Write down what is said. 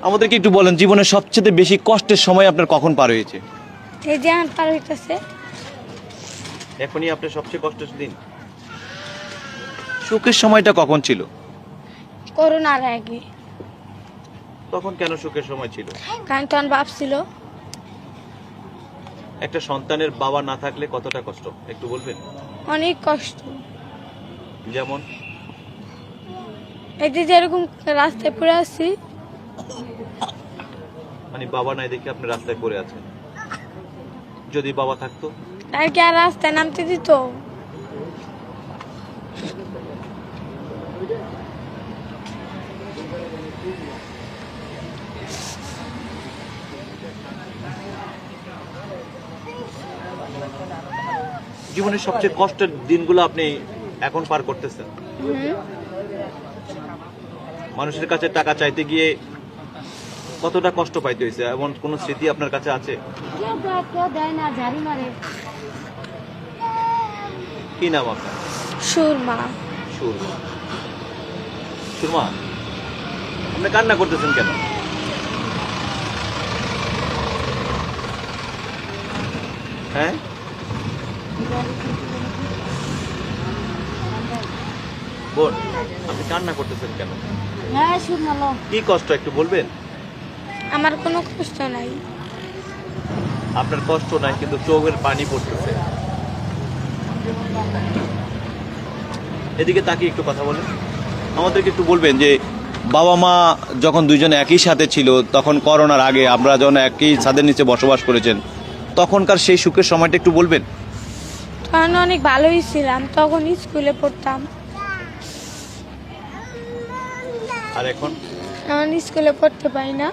আমাদেরকে একটু বলেন, জীবনের সবচেয়ে বেশি কষ্টের সময় আপনার কখন পার হয়েছে? এই যে আমার পার হইতেছে। এখনই আপনার সবচেয়ে কষ্টের দিন? সুখের সময়টা কখন ছিল? করোনার আগে। তখন কেন সুখের সময় ছিল? কারণ তখন বাপ ছিল। একটা সন্তানের বাবা না থাকলে কতটা কষ্ট একটু বলবেন? অনেক কষ্ট। যেমন? এই যে যেরকম রাস্তায় পড়ে আছি। মানে বাবা নাই দেখে আপনি রাস্তায় পড়ে আছেন। যদি বাবা থাকতো? আর কি আর রাস্তায় নামতে দিত? জীবনের সবচেয়ে কষ্টের দিনগুলো আপনি এখন পার করতেছেন। মানুষের কাছে টাকা চাইতে গিয়ে কতটা কষ্ট পাইতে হয়েছে, এমন কোন স্মৃতি আপনার কাছে আছে? কি নাম আপনার? সুরমা। সুরমা। সুরমা, আপনি কান্না করতেছেন কেন? হ্যাঁ, বোন, আপনি কান্না করতেছেন কেন? হ্যাঁ সুরমা। কি কষ্ট একটু বলবেন? আমার কোনো কষ্ট নাই। আপনার কষ্ট নাই, কিন্তু চোখের পানি পড়তেছে। এদিকে তাকিয়ে একটু কথা বলেন। আমাদেরকে একটু বলবেন যে বাবা মা যখন দুইজন একই সাথে ছিল, তখন করোনার আগে আমরা যখন একই ছাদের নিচে বসবাস করেছেন, তখনকার সেই সুখের সময়টা একটু বলবেন? তখন অনেক ভালোই ছিলাম, তখন স্কুলে পড়তাম। আর এখন? এখন স্কুলে পড়তে পারি না।